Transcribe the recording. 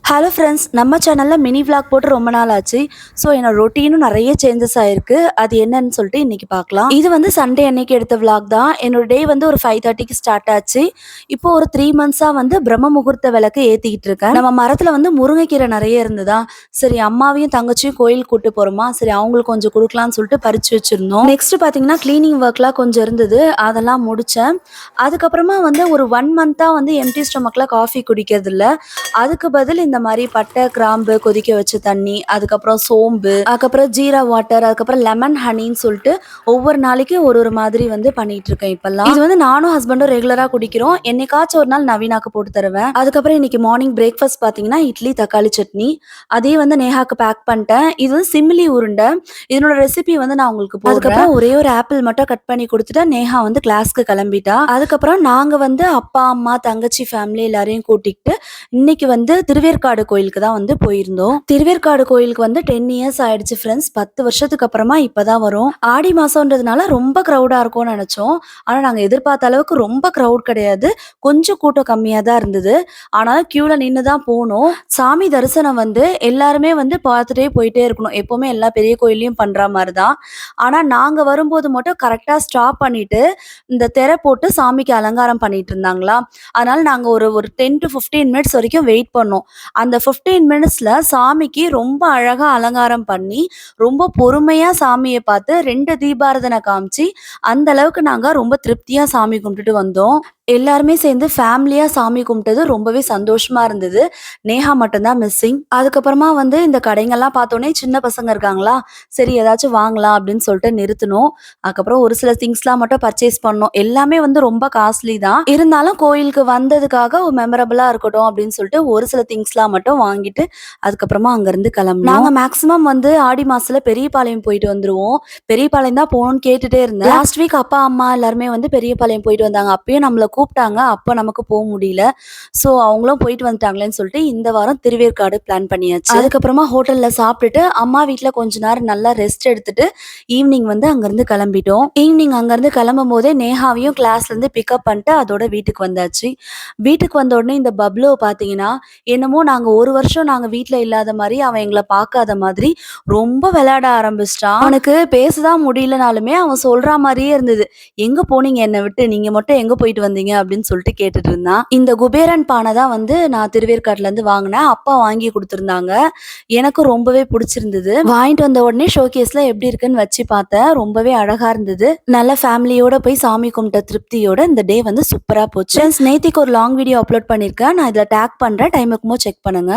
Hello friends, நம்ம சேனலில் mini vlog போட்டு ரொம்ப நாள் ஆச்சு. ஸோ என்னோட ரொட்டீனும் நிறைய சேஞ்சஸ் ஆயிருக்கு. அது என்னன்னு சொல்லிட்டு இன்னைக்கு பார்க்கலாம். இது வந்து சண்டே அன்னைக்கு எடுத்த விளாக் தான். என்னோட டே வந்து ஒரு 5:30க்கு ஸ்டார்ட் ஆச்சு. இப்போ ஒரு 3 மந்த்ஸாக வந்து பிரம்ம முகூர்த்த விளக்கு ஏற்றிக்கிட்டு இருக்கேன். நம்ம மரத்தில் வந்து முருங்கைக்கீரை நிறைய இருந்ததா, சரி அம்மாவையும் தங்கச்சியும் கோயிலுக்கு கூட்டு போகிறோமா, சரி அவங்களுக்கு கொஞ்சம் கொடுக்கலான்னு சொல்லிட்டு பறித்து வச்சுருந்தோம். நெக்ஸ்ட் பார்த்தீங்கன்னா க்ளீனிங் ஒர்க்லாம் கொஞ்சம் இருந்தது, அதெல்லாம் முடித்தேன். அதுக்கப்புறமா வந்து ஒரு 1 மந்த்தாக வந்து எம்டி ஸ்டொமக்கில் காஃபி குடிக்கிறது இல்லை. அதுக்கு பதில் இந்த மாதிரி பட்டை கிராம்பு கொதிக்க வச்ச தண்ணி, அதுக்கப்புறம் சோம்பு, அதுக்கப்புறம் ஜீரா வாட்டர், அதுக்கப்புறம் லெமன் ஹனின்னு சொல்லிட்டு ஒவ்வொரு நாளைக்கு ஒரு மாதிரி வந்து பண்ணிட்டு இருக்கேன் இப்பெல்லாம். இது வந்து நானும் ஹஸ்பண்டும் ரெகுலரா குடிக்கிறோம். என்னைக்காச்சும் ஒரு நாள் நவீனாக்கு போட்டு தருவேன். அதுக்கப்புறம் இன்னைக்கு மார்னிங் பிரேக்ஃபாஸ்ட் பாத்தீங்கன்னா இட்லி தக்காளி சட்னி. அதே வந்து நேஹாக்கு பேக் பண்ணிட்டேன். இது வந்து சிம்லி உருண்டை. இதனோட ரெசிபி வந்து நான் உங்களுக்கு போடுறேன். அதுக்கப்புறம் ஒரே ஒரு ஆப்பிள் மட்டும் கட் பண்ணி கொடுத்துட்டா நேஹா வந்து கிளாஸ்க்கு கிளம்பிட்டா. அதுக்கப்புறம் நாங்க வந்து அப்பா அம்மா தங்கச்சி ஃபேமிலி எல்லாரையும் கூட்டிக்கிட்டு இன்னைக்கு வந்து திருவேற்காடு கோயிலுக்கு தான் வந்து போயிருந்தோம். திருவேற்காடு கோயிலுக்கு வந்து 10 இயர்ஸ் ஆயிடுச்சு ஃப்ரெண்ட்ஸ். 10 வருஷத்துக்கு அப்புறமா இப்பதான் வரும். ஆடி மாசம்ன்றதுனால ரொம்ப க்ரௌடா இருக்கும்னு நினைச்சோம். ஆனா நாங்க எதிர்பார்த்த அளவுக்கு ரொம்ப க்ரௌட் கிடையாது. கொஞ்சம் கூட்டம் கம்மியா தான் இருந்தது. ஆனாலும் கியூல நின்று தான் போனோம். சாமி தரிசனம் வந்து எல்லாருமே வந்து பார்த்துட்டே போயிட்டே இருக்கணும். எப்பவுமே எல்லா பெரிய கோயிலையும் பண்ற மாதிரி தான். ஆனா நாங்க வரும்போது மட்டும் கரெக்டா ஸ்டாப் பண்ணிட்டு இந்த திரை போட்டு சாமிக்கு அலங்காரம் பண்ணிட்டு இருந்தாங்களா, அதனால நாங்க ஒரு ஒரு 10 to 15 மினிட்ஸ் வரைக்கும் வெயிட் பண்ணோம். அந்த 15 மினிட்ஸ்ல சாமிக்கு ரொம்ப அழகா அலங்காரம் பண்ணி ரொம்ப பொறுமையா சாமியை பார்த்து 2 தீபாரதனை காமிச்சு அந்த அளவுக்கு நாங்க ரொம்ப திருப்தியா சாமி கும்பிட்டுட்டு வந்தோம். எல்லாருமே சேர்ந்து ஃபேமிலியா சாமி கும்பிட்டது ரொம்பவே சந்தோஷமா இருந்தது. நேஹா மட்டும்தான் மிஸ்ஸிங். அதுக்கப்புறமா வந்து இந்த கடைங்கெல்லாம் பார்த்தோன்னே சின்ன பசங்க இருக்காங்களா, சரி ஏதாச்சும் வாங்கலாம் அப்படின்னு சொல்லிட்டு நிறுத்தினோம். அதுக்கப்புறம் ஒரு சில திங்ஸ்லாம் மட்டும் பர்ச்சேஸ் பண்ணோம். எல்லாமே வந்து ரொம்ப காஸ்ட்லி தான். இருந்தாலும் கோயிலுக்கு வந்ததுக்காக ஒரு மெமரபிளா இருக்கட்டும் அப்படின்னு சொல்லிட்டு ஒரு சில திங்ஸ்லாம் மட்டும் வாங்கிட்டு அதுக்கப்புறமா அங்கிருந்து கிளம்புனோம். நாங்க மேக்ஸிமம் வந்து ஆடி மாசத்துல பெரியபாளையம் போயிட்டு வந்துருவோம். பெரியபாளையம் தான் போகணும்னு கேட்டுட்டே இருந்தேன். லாஸ்ட் வீக் அப்பா அம்மா எல்லாருமே வந்து பெரியபாளையம் போயிட்டு வந்தாங்க. அப்பயும் நம்மள கூப்பிட்டாங்க. அப்ப நமக்கு போக முடியல. ஸோ அவங்களும் போயிட்டு வந்துட்டாங்களேன்னு சொல்லிட்டு இந்த வாரம் திருவேற்காடு பிளான் பண்ணியாச்சு. அதுக்கப்புறமா ஹோட்டல்ல சாப்பிட்டுட்டு அம்மா வீட்டுல கொஞ்ச நேரம் நல்லா ரெஸ்ட் எடுத்துட்டு ஈவினிங் வந்து அங்கிருந்து கிளம்பிட்டோம். ஈவினிங் அங்கிருந்து கிளம்பும் போதே நேஹாவையும் கிளாஸ்ல இருந்து பிக்கப் பண்ணிட்டு அதோட வீட்டுக்கு வந்தாச்சு. வீட்டுக்கு வந்த உடனே இந்த பப்ளுவை பாத்தீங்கன்னா என்னமோ நாங்க ஒரு வருஷம் நாங்க வீட்டுல இல்லாத மாதிரி அவன் எங்களை பார்க்காத மாதிரி ரொம்ப விளையாட ஆரம்பிச்சிட்டான். அவனுக்கு பேசதான் முடியலனாலுமே அவன் சொல்ற மாதிரியே இருந்தது. எங்க போனீங்க என்னை விட்டு, நீங்க மட்டும் எங்க போயிட்டு வந்தீங்க அப்படின்னு சொல்லிட்டு கேட்டுட்டு இருந்தான். இந்த குபேரன் பானை தான் வந்து நான் திருவேற்காட்டுல இருந்து வாங்கினேன். அப்பா வாங்கி கொடுத்துருந்தாங்க. எனக்கும் ரொம்பவே பிடிச்சிருந்தது. வாங்கிட்டு வந்த உடனே ஷோகேஸ்ல எப்படி இருக்குன்னு வச்சு பார்த்தேன். ரொம்பவே அழகா இருந்தது. நல்ல ஃபேமிலியோட போய் சாமி கும்பிட்ட திருப்தியோட இந்த டே வந்து சூப்பரா போச்சு. நேத்திக்கு ஒரு லாங் வீடியோ அப்லோட் பண்ணிருக்கேன். நான் இதுல டேக் பண்றேன். டைம் இருக்கும்போது செக் பண்ணுங்க.